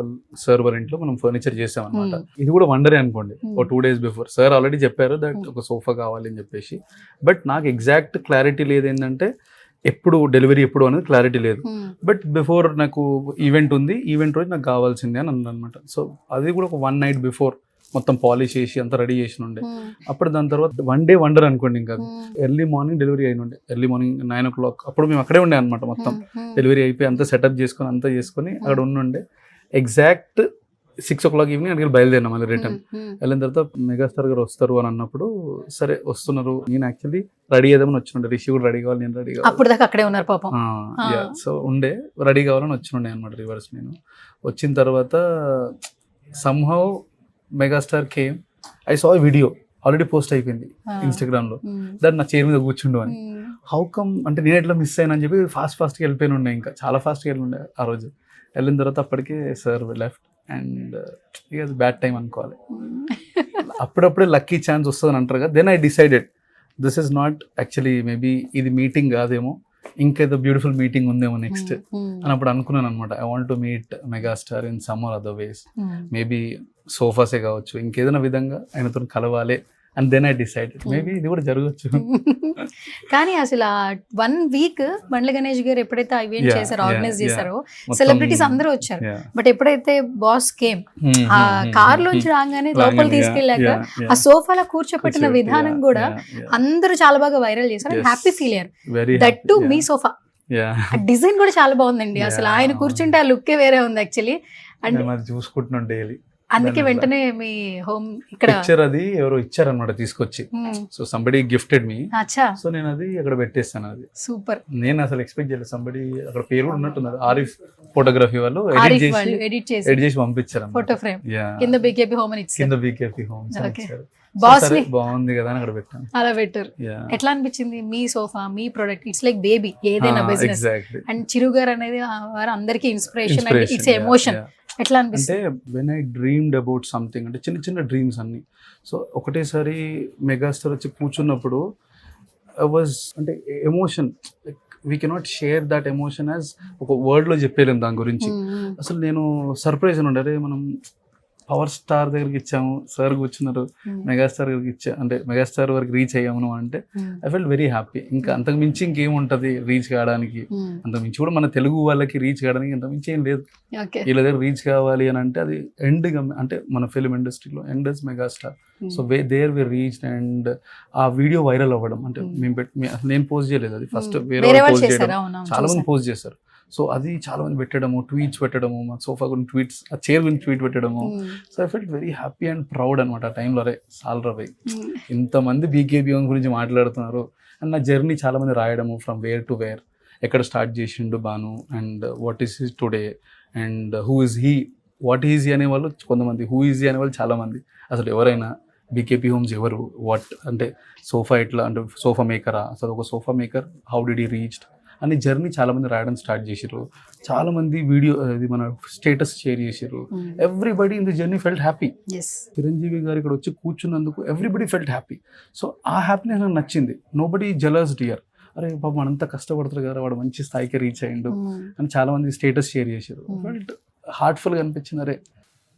సర్ వాళ్ళ ఇంట్లో మనం ఫర్నిచర్ చేసాం అనమాట. ఇది కూడా వండరే అనుకోండి. ఒక 2 days బిఫోర్ సార్ ఆల్రెడీ చెప్పారు దట్ ఒక సోఫా కావాలి అని చెప్పేసి. బట్ నాకు ఎగ్జాక్ట్ క్లారిటీ లేదు, ఏంటంటే ఎప్పుడు డెలివరీ ఎప్పుడు అనేది క్లారిటీ లేదు. బట్ బిఫోర్ నాకు ఈవెంట్ ఉంది, ఈవెంట్ రోజు నాకు కావాల్సిందే అని అన్నమాట. సో అది కూడా ఒక 1 night బిఫోర్ మొత్తం పాలిష్ చేసి అంతా రెడీ చేసి ఉండే. అప్పుడు దాని తర్వాత వన్ డే వండర్ అనుకోండి. ఇంకా ఎర్లీ మార్నింగ్ డెలివరీ అయిన ఉండే, ఎర్లీ మార్నింగ్ 9 o'clock. అప్పుడు మేము అక్కడే ఉండే అనమాట. మొత్తం డెలివరీ అయిపోయి అంతా సెటప్ చేసుకొని అంతా చేసుకొని అక్కడ ఉండే. ఎగ్జాక్ట్ 6 o'clock ఈవినింగ్ అక్కడికి బయలుదేరినా మళ్ళీ రిటర్న్. వెళ్ళిన తర్వాత మెగాస్టార్ గారు వస్తారు అని అన్నప్పుడు సరే వస్తున్నారు. నేను యాక్చువల్లీ రెడీ అయ్యామని వచ్చిండే, రిషి కూడా రెడీ కావాలి, నేను రెడీ కావాలి. అప్పుడు దాకా అక్కడే ఉన్నారు పాపం. సో ఉండే రెడీ కావాలని వచ్చిండే అనమాట రివర్స్. నేను వచ్చిన తర్వాత somehow megastar came. I saw video already post అయిపోయింది ఇన్స్టాగ్రామ్ లో, దాన్ని నా చైర్ మీద కూర్చుండు అని. హౌ కమ్ అంటే నేను ఎట్లా మిస్ అయ్యాను అని చెప్పి ఫాస్ట్గా వెళ్ళిపోయిన ఉండే, ఇంకా చాలా ఫాస్ట్గా వెళ్ళి ఉండే ఆ రోజు. వెళ్ళిన తర్వాత అప్పటికే సార్ లెఫ్ట్ అండ్ ఇక బ్యాడ్ టైం అనుకోవాలి. అప్పుడప్పుడే లక్కీ ఛాన్స్ వస్తుంది అంటారు కదా. Then I decided this is not actually maybe ఇది మీటింగ్ కాదేమో, ఇంకేదో బ్యూటిఫుల్ మీటింగ్ ఉందేమో నెక్స్ట్ అని అప్పుడు అనుకున్నాను అనమాట. I want to meet megastar in some or other ways, maybe సోఫాసే కావచ్చు, ఇంకేదైనా విధంగా ఆయనతో కలవాలి. And then I decided maybe ఇది కూడా జరగచ్చు. కానీ అసలు 1 week బండ్ల గణేష్ గారు ఎప్పుడైతే ఈవెంట్ చేశారో, ఆర్గనైజ్ చేశారో, సెలబ్రిటీస్ అందరూ వచ్చారు. బట్ ఎప్పుడైతే బాస్ కేమ్, ఆ కార్ లోంచి రాగానే లోపల తీసుకెళ్ళాక ఆ సోఫాలో కూర్చోపెట్టిన విధానం కూడా అందరూ చాలా బాగా వైరల్ చేశారు. హ్యాపీ ఫీల్ అయ్యారు. That to me sofa design కూడా చాలా బాగుందండి. అసలు ఆయన కూర్చుంటే ఆ లుక్కే వేరే ఉంది యాక్చువల్లీ. అండ్ చూసుకుంటున్నాం డైలీ. అందుకే వెంటనే మీ హోమ్ ఇక్కడ పిక్చర్ అది ఎవరో ఇచ్చారనమాట తీసుకొచ్చి. సో సంబడి గిఫ్టెడ్ మీ. సో నేను అది అక్కడ పెట్టేస్తాను. అది సూపర్. నేను అసలు ఎక్స్పెక్ట్ చేయలేదు. సంబడి అక్కడ పేరు కూడా ఉన్నట్టున్నారు, ఆరిఫ్ ఫోటోగ్రఫీ వాళ్ళు ఎడిట్ చేసి పంపించారు ఫోటో ఫ్రేమ్ కింద బీకేపీ హోమ్ అని ఇచ్చారు. కింద బీకేపీ హోమ్ బాస్ బాగుంది కదా అని అక్కడ పెట్టాను. అలా పెట్టారు. ఎట్లా అనిపించింది మీ సోఫా, మీ ప్రొడక్ట్? ఇట్స్ లైక్ బేబీ ఏదైనా బిజినెస్. అండ్ చిరు గారు అనేది వారు అందరికి ఇన్స్పిరేషన్ అండ్ ఇట్స్ ఎమోషన్. ఎట్లా అనిపిస్తుంది? అంటే when I dreamed about something, అంటే చిన్న చిన్న డ్రీమ్స్ అన్ని. సో ఒకటేసారి మెగాస్టార్ వచ్చి కూర్చున్నప్పుడు వాజ్ అంటే emotion, we cannot share that emotion as ఒక వర్డ్లో చెప్పలేము దాని గురించి. అసలు నేను సర్ప్రైజ్ అని ఉండే, అరే మనం పవర్ స్టార్ దగ్గరికి ఇచ్చాము, సార్ కూర్చున్నారు, మెగాస్టార్ దగ్గరికి ఇచ్చా అంటే మెగాస్టార్ వరకు రీచ్ అయ్యాము అంటే ఐ ఫెల్ట్ వెరీ హ్యాపీ. ఇంకా అంతకు మించి ఇంకేముంటది రీచ్ కావడానికి? అంతకు మించి కూడా మన తెలుగు వాళ్ళకి రీచ్ కావడానికి అంతకు మించి ఏం లేదు. వీళ్ళ దగ్గర రీచ్ కావాలి అని అంటే అది ఎండ్, అంటే మన ఫిల్మ్ ఇండస్ట్రీలో end is megastar. So there we reach. And ఆ వీడియో వైరల్ అవ్వడం అంటే నేను పోస్ట్ చేయలేదు, అది ఫస్ట్ వేరే పోస్ట్ చేయడం, చాలా మంది పోస్ట్ చేశారు. సో అది చాలా మంది పెట్టడము, ట్వీట్స్ పెట్టడము, మా సోఫా గురించి ట్వీట్స్, ఆ చైర్ గురించి ట్వీట్ పెట్టడము. So I felt very happy and proud అనమాట ఆ టైంలో. అరే సాల్రా భయ్, ఇంతమంది బీకేబీ గురించి మాట్లాడుతున్నారు. అండ్ నా జర్నీ చాలా మంది రాయడము, ఫ్రమ్ వేర్ టు వేర్, ఎక్కడ స్టార్ట్ చేసిండు Bhanu, and what is his today, and who is he, what is he అనేవాళ్ళు కొంతమంది, హూ ఈజ్ హీ అనేవాళ్ళు చాలామంది. అసలు ఎవరైనా బీకేపీ హోమ్స్ ఎవరు, వాట్ అంటే సోఫా ఎట్లా అంటే సోఫా మేకరా, అసలు ఒక sofa maker how did he reached అని జర్నీ చాలా మంది రాయడం స్టార్ట్ చేసారు. చాలా మంది వీడియో అది మన స్టేటస్ షేర్ చేసారు. Everybody in the journey felt happy. Chiranjeevi గారు ఇక్కడ వచ్చి కూర్చున్నందుకు ఎవ్రీబడి ఫెల్ట్ హ్యాపీ. సో ఆ హ్యాపీనెస్ నాకు నచ్చింది. నోబడీ జెలస్ డియర్, అరే పాప మనంతా కష్టపడతారు కదా, వాడు మంచి స్థాయికి రీచ్ అయ్యిండు అని చాలా మంది స్టేటస్ షేర్ చేశారు. ఫెల్ట్ హార్ట్ఫుల్గా అనిపించింది. అరే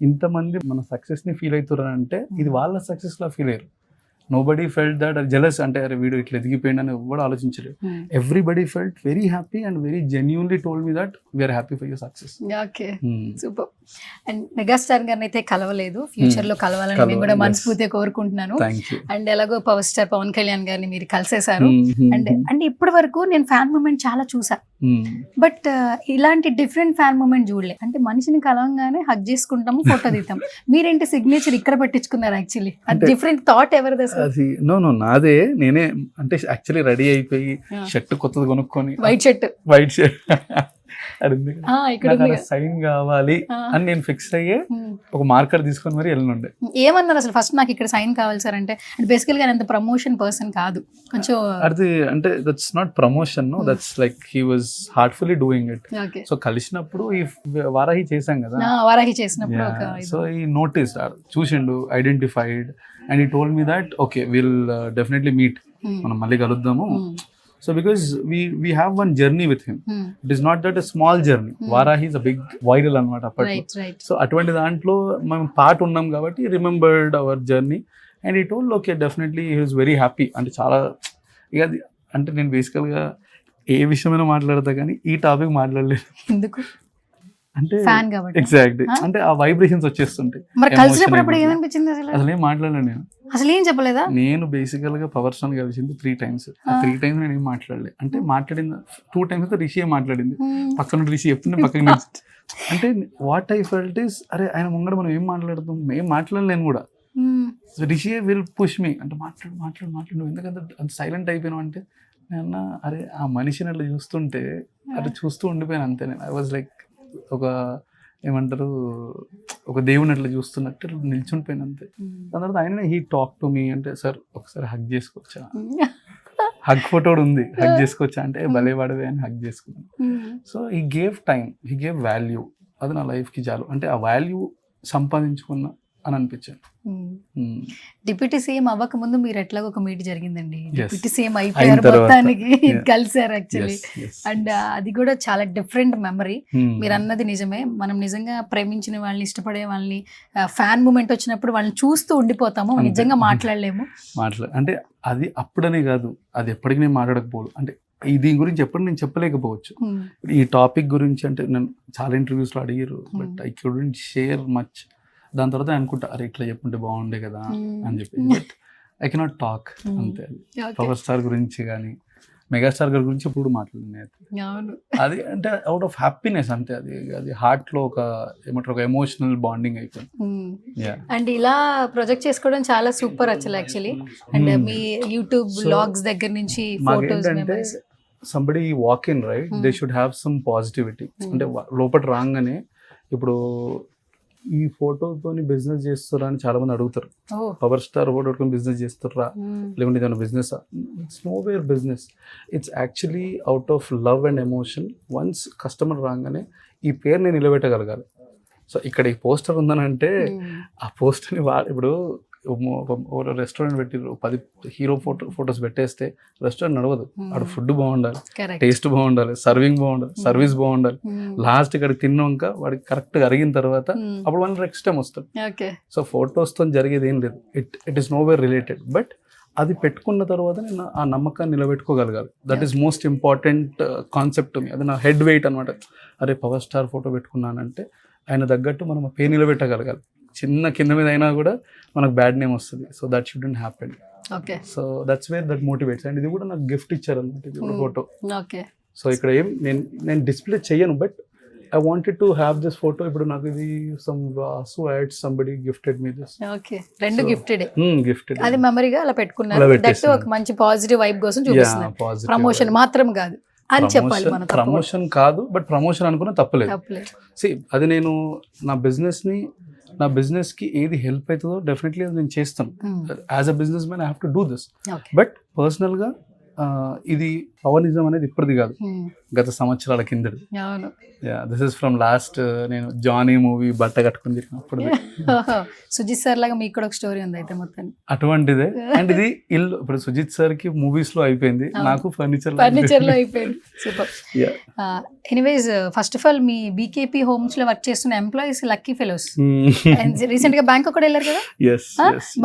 ఇంతమంది మన సక్సెస్ని ఫీల్ అవుతారు అంటే ఇది వాళ్ళ సక్సెస్లా ఫీల్ అయ్యారు. నోబడీ ఫెల్ట్ దట్ జెలస్ అంటే అరే వీడు ఇట్లా ఎదిగిపోయింది అని ఎవరు ఆలోచించలేదు. Everybody felt very happy and very genuinely told me that we are happy for your success. Okay, super. And megastar గారిని అయితే కలవలేదు, ఫ్యూచర్ లో కలవాలని నేను కూడా మనస్ఫూర్తిగా కోరుకుంటున్నాను. అండ్ ఎలాగో పవర్ స్టార్ పవన్ కళ్యాణ్ గారిని మీరు కలిసేశారు. అండ్ ఇప్పటి వరకు నేను ఫ్యాన్ మూమెంట్ చాలా చూసా, బట్ ఇలాంటి డిఫరెంట్ ఫ్యాన్ మూమెంట్ చూడలే. అంటే మనిషిని కలవంగానే హగ్ చేసుకుంటాము, ఫోటో తీద్దాం. మీరేంటి సిగ్నేచర్ ఇక్కడ పెట్టించుకున్నారు? యాక్చువల్లీ అది డిఫరెంట్ థాట్ ఎవరిది? అది నో నాదే. నేనే అంటే యాక్చువల్లీ రెడీ అయిపోయి షర్ట్ కొత్తది కొనుక్కొని, వైట్ షర్ట్ సైన్ కావాలి అని నేను ఫిక్స్ అయ్యే ఒక మార్కర్ తీసుకొని మరి వెళ్ళనుండే. ఏమన్నారు అసలు ఫస్ట్ నాకు ఇక్కడ సైన్ కావాలి సార్ అంటే? బేసికల్ గా అంత ప్రమోషన్ పర్సన్ కాదు కొంచెం. అది అంటే that's not promotion, no, that's like he was heartfully doing it. So కలిసినప్పుడు ఈ వారాహి చేశాం కదా, వారాహి చేసినప్పుడు సో ఈ నోటీస్ చూసిండు, identified, and he told me that okay will definitely meet, మనం మళ్ళీ కలుద్దాము. So because we have one journey with him. It is not that a small journey. Varahi is a big viral anamata appartlo. Right. So atvanti dantlo మనం part ఉన్నాం కాబట్టి remembered our journey and he told okay definitely he was very happy. అంటే చాలా ఇక అంటే నేను బేసికల్గా ఏ విషయమైనా మాట్లాడతా కానీ ఈ టాపిక్ మాట్లాడలేదు. ఎందుకు? అంటే ఫ్యాన్ కాబట్టి ఎగ్జాక్ట్లీ అంటే ఆ వైబ్రేషన్స్ వచ్చేస్తుంటాయి. మరి Emotion కలిసినప్పుడు అప్పుడు అయిపోతుంది. ఏమనిపించింది అసలు? అసలు ఏం మాట్లాడలేదు నేను. అసలు ఏం చెప్పలేదా? నేను బేసికల్ గా పవర్ స్టార్ కలిసింది 3 times. 3 times నేను ఏం మాట్లాడలేదు. అంటే మాట్లాడింది 2 times అయితే రిషి మాట్లాడింది. పక్కన రిషి చెప్తుంటే పక్కన అంటే వాట్ ఐ ఫెల్ట్ ఇస్ అరే ఆయన ముంగడ మనం ఏం మాట్లాడుతాం, ఏం మాట్లాడలేను కూడా. So Rishi will push me అంటే మాట్లాడు నువ్వు ఎందుకంటే అంత సైలెంట్ అయిపోయినావు అంటే నేను అరే ఆ మనిషిని అట్లా చూస్తుంటే అట్లా చూస్తూ ఉండిపోయాను అంతే. నేను ఐ వాజ్ లైక్ ఒక ఏమంటారు ఒక దేవుని అట్లా చూస్తున్నట్టు నిల్చుండిపోయాను అంతే. దాని తర్వాత ఆయన హీ టాక్ టు మీ అంటే సార్ ఒకసారి హగ్ చేసుకోవచ్చా, హగ్ ఫోటో కూడా ఉంది, హగ్ చేసుకోవచ్చా అంటే భలే వాడవే అని హగ్ చేసుకున్నాను. So he gave time, he gave value. అది నా లైఫ్కి చాలు అంటే ఆ వాల్యూ సంపాదించుకున్నా అని అనిపించాను. డిప్యూటీ సీఎం అవ్వక ముందు మీరు ఎట్లాగో ఒక మీట్ జరిగిందండి, Yes. డిప్యూటీ సీఎం అయిన అయిపోయారు తర్వాత. మొత్తానికి Yeah. కలిసారు యాక్చువల్లీ. Yes, yes. అండ్ అది కూడా చాలా డిఫరెంట్ మెమరీ. Hmm. మీరు అన్నది నిజమే, మనం నిజంగా ప్రేమించిన వాళ్ళని ఇష్టపడే వాళ్ళని ఫ్యాన్ మూమెంట్ వచ్చినప్పుడు వాళ్ళని చూస్తూ ఉండిపోతాము, అంతే. నిజంగా మాట్లాడలేము. అంటే అది అప్పుడనే కాదు, అది ఎప్పటికీ నేను మాట్లాడకపోదు అంటే దీని గురించి ఎప్పుడు నేను చెప్పలేకపోవచ్చు. ఈ టాపిక్ గురించి అంటే నన్ను చాలా ఇంటర్వ్యూస్లో అడిగారు but I couldn't share much. దాని తర్వాత అనుకుంటా అరే ఇట్లా చెప్పుంటే బాగుండే కదా అని చెప్పి బట్ ఐ కెనాట్ టాక్ అంతే. పవర్ స్టార్ గురించి కానీ మెగాస్టార్ గారి గురించి ఎప్పుడు మాట్లాడినాయి. అవును, అది అంటే అవుట్ ఆఫ్ హ్యాపీనెస్ అంతే. అది హార్ట్లో ఒక ఏమంటారు ఒక ఎమోషనల్ బాండింగ్ అయిపోయింది. అండ్ ఇలా ప్రొజెక్ట్ చేసుకోవడం చాలా సూపర్ అసలు యాక్చువల్లీ. అండ్ మీ యూట్యూబ్ బ్లాగ్స్ దగ్గర నుంచి ఫోటోస్, మాకేంటంటే somebody walk in right they should have some positivity. అంటే లోపల రాగానే ఇప్పుడు ఈ ఫోటోతోని బిజినెస్ చేస్తారా అని చాలా మంది అడుగుతారు. పవర్ స్టార్ ఫోటో పెట్టుకొని బిజినెస్ చేస్తారా లేకుంటే ఏదైనా business? It's know where business, it's actually out of love and emotion. Once customer రాగానే ఈ పేరుని నిలబెట్టగలగాలి. సో ఇక్కడ ఈ పోస్టర్ ఉందని అంటే ఆ పోస్టర్ని ఇప్పుడు రెస్టారెంట్ పెట్టిరు 10 హీరో ఫొటోస్ పెట్టేస్తే రెస్టారెంట్ నడవదు. అక్కడ ఫుడ్ బాగుండాలి, టేస్ట్ బాగుండాలి, సర్వింగ్ బాగుండాలి, సర్వీస్ బాగుండాలి. లాస్ట్ ఇక్కడ తిన్నాక వాడికి కరెక్ట్గా అరిగిన తర్వాత అప్పుడు వాళ్ళు నెక్స్ట్ టైం వస్తాడు. సో ఫొటోస్తో జరిగేది ఏం లేదు, it is nowhere related. But అది పెట్టుకున్న తర్వాత నేను ఆ నమ్మకాన్ని నిలబెట్టుకోగలగాలి. That is most important concept మీ. అది నా హెడ్ వెయిట్ అనమాట. అరే పవర్ స్టార్ ఫోటో పెట్టుకున్నానంటే ఆయన తగ్గట్టు మనం ఆ పేరు నిలబెట్టగలగాలి. చిన్న కింద మీద అయినా కూడా మనకు బ్యాడ్ నేమ్ వస్తుంది. So that shouldn't happen. So that's where that motivates. And ఇది కూడా నాకు గిఫ్ట్ ఇచ్చారు అనమాట, ఇది కూడా ఫోటో. సో ఇక్కడ ఏం నేను డిస్ప్లే చెయ్యను but I wanted to have this photo. ఇప్పుడు నాకు ఇది some Vasu add somebody gifted me this. రెండు గిఫ్టెడ్ గిఫ్టెడ్. అది మెమరీగా అలా పెట్టుకున్నారు. దట్ ఒక మంచి పాజిటివ్ వైబ్ కోసం చూపిస్తున్నారు, ప్రమోషన్ మాత్రం కాదు అని చెప్పాలి. మనం ప్రమోషన్ కాదు బట్ ప్రమోషన్ అనుకున్నా తప్పలేదు. అది నేను నా బిజినెస్కి ఏది హెల్ప్ అవుతుందో డెఫినెట్లీ అది నేను చేస్తాను. As a business man I have to do this. But పర్సనల్గా ఇది పవనిజం అనేది ఇప్పటిది కాదు, గత సంవత్సరాల కిందది. దిస్ ఇస్ ఫ్రమ్ లాస్ట్ నేను జానీ మూవీ బట్ట కట్టుకుని తిరిగినప్పుడు. సుజిత్ సార్ లాగా మీకు కూడా ఒక స్టోరీ ఉంది అయితే మొత్తం అటువంటిదే. అండ్ ఇది ఇల్లు ఇప్పుడు సుజిత్ సార్ కి మూవీస్ లో అయిపోయింది, నాకు ఫర్నిచర్ లో అయిపోయింది. Super. Anyways first of all me BKP homes లో వర్క్ చేస్తున్న ఎంప్లాయీస్ లక్కీ ఫెలోస్. రీసెంట్ గా బ్యాంక్ కూడా వెళ్ళారు కదా,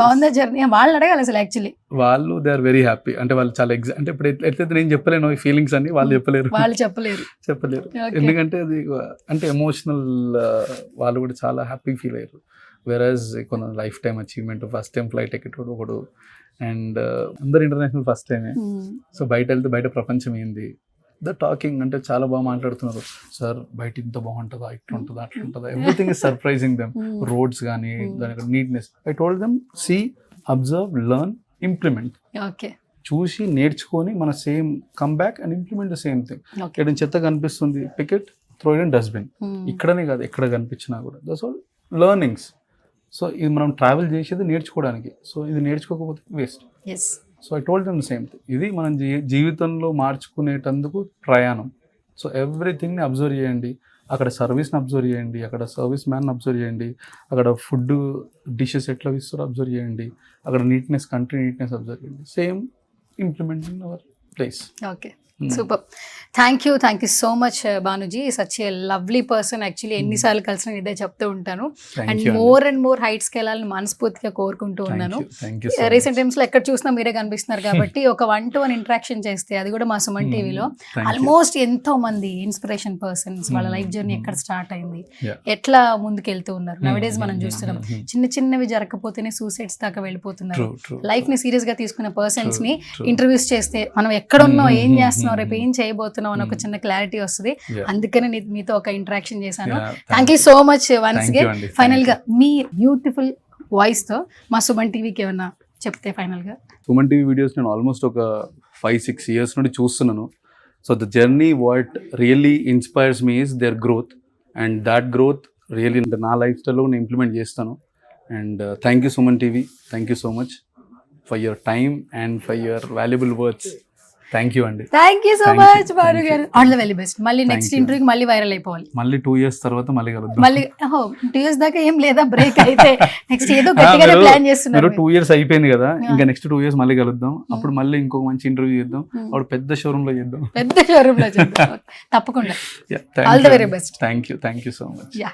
బాగుందా జర్నీ? వాళ్ళని అడగాలి అసలు యాక్చువల్లీ. వాళ్ళు దే ఆర్ వెరీ హ్యాపీ. అంటే వాళ్ళు చాలా అంటే ఇప్పుడు ఎట్లయితే నేను చెప్పలేను ఈ ఫీలింగ్స్ అని వాళ్ళు చెప్పలేరు. ఎందుకంటే అది అంటే ఎమోషనల్. వాళ్ళు కూడా చాలా హ్యాపీ ఫీల్ అయ్యారు. వెరాజ్ కొన్ని life time achievement, first time flight ticket ఒకడు. అండ్ అందరు ఇంటర్నేషనల్ ఫస్ట్ టైమే. సో బయట వెళ్తే బయట ప్రపంచం ఏంది ద టాకింగ్ అంటే చాలా బాగా మాట్లాడుతున్నారు. సార్ బయట ఇంత బాగుంటుందా, ఇట్లా ఉంటుందా, అట్లా ఉంటుందా, everything is surprising them. Roads కానీ దాని neatness. I told them see, observe, learn, implement. చూసి నేర్చుకొని మన same come back and implement the same thing. ఇక్కడ చెత్త కనిపిస్తుంది, పికెట్, త్రో ఇన్ డస్ట్బిన్. ఇక్కడనే కాదు ఎక్కడ కనిపించినా కూడా దట్స్ ఆల్ లెర్నింగ్స్. సో ఇది మనం ట్రావెల్ చేసేది నేర్చుకోవడానికి. సో ఇది నేర్చుకోకపోతే waste. So I told them same thing. ఇది మనం జీవితంలో మార్చుకునేటందుకు ప్రయాణం. సో ఎవ్రీథింగ్ని అబ్జర్వ్ చేయండి. అక్కడ సర్వీస్ని అబ్జర్వ్ చేయండి, అక్కడ సర్వీస్ మ్యాన్ అబ్జర్వ్ చేయండి, అక్కడ ఫుడ్ డిషెస్ ఎట్లా ఇస్తారో అబ్జర్వ్ చేయండి, అక్కడ నీట్నెస్, కంట్రీ నీట్నెస్ అబ్జర్వ్ చేయండి. Same implement in our place. Super. Thank you so much Bhanuji. Such a lovely person. Actually ఎన్నిసార్లు కలిసిన ఇదే చెప్తూ ఉంటాను. అండ్ మోర్ హైట్స్కి వెళ్ళాలని మనస్ఫూర్తిగా కోరుకుంటూ ఉన్నాను. రీసెంట్ టైమ్స్ లో ఎక్కడ చూసినా మీరే కనిపిస్తున్నారు కాబట్టి ఒక 1-to-1 ఇంటరాక్షన్ చేస్తే, అది కూడా మా సుమన్ టీవీలో, ఆల్మోస్ట్ ఎంతో మంది ఇన్స్పిరేషన్ పర్సన్స్ వాళ్ళ లైఫ్ జర్నీ ఎక్కడ స్టార్ట్ అయింది, ఎట్లా ముందుకెళ్తూ ఉన్నారు. నవడేస్ మనం చూస్తున్నాం చిన్నవి జరగకపోతేనే సూసైడ్స్ దాకా వెళ్ళిపోతున్నారు. లైఫ్ ని సీరియస్ గా తీసుకునే పర్సన్స్ ని ఇంటర్వ్యూస్ చేస్తే మనం ఎక్కడున్నాం, ఏం చేస్తున్నాం, రేపు ఏం చేయబోతున్నాం అని ఒక చిన్న క్లారిటీ వస్తుంది. అందుకనే మీతో ఒక ఇంటరాక్షన్ చేశాను. Thank you so much once again. Final గా మీ బ్యూటిఫుల్ వాయిస్ తో మా సుమన్ టీవీకి ఏమన్నా చెప్తే ఫైనల్ గా. సుమన్ టీవీ వీడియోస్ నేను ఆల్మోస్ట్ ఒక 5-6 years నుండి చూస్తున్నాను. So the journey what really inspires me is their growth, and that growth really నా లైఫ్ స్టైల్లో నేను ఇంప్లిమెంట్ చేస్తాను. And thank you Suman TV, thank you so much for your time and for your valuable words. Thank you అండి. Thank you so much Bhanu గారు. All the very best. మళ్ళీ next ఇంటర్వ్యూకి మళ్ళీ viral అయిపోవాలి. మళ్ళీ 2 years తర్వాత మళ్ళీ కలుద్దాం. మళ్ళీ 2 years దాకా ఏం లేదా బ్రేక్ అయితే నెక్స్ట్ ఏదో గట్టిగానే ప్లాన్ చేస్తున్నారు. 2 years అయిపోయింది కదా, ఇంకా నెక్స్ట్ 2 years మళ్ళీ కలుద్దాం. అప్పుడు మళ్ళీ ఇంకో మంచి ఇంటర్వ్యూ చేద్దాం. అప్పుడు పెద్ద షోరూమ్ లో చేద్దాం. పెద్ద షోరూమ్ లో చేద్దాం తప్పకుండా. All the very best. Thank you so much. Yeah.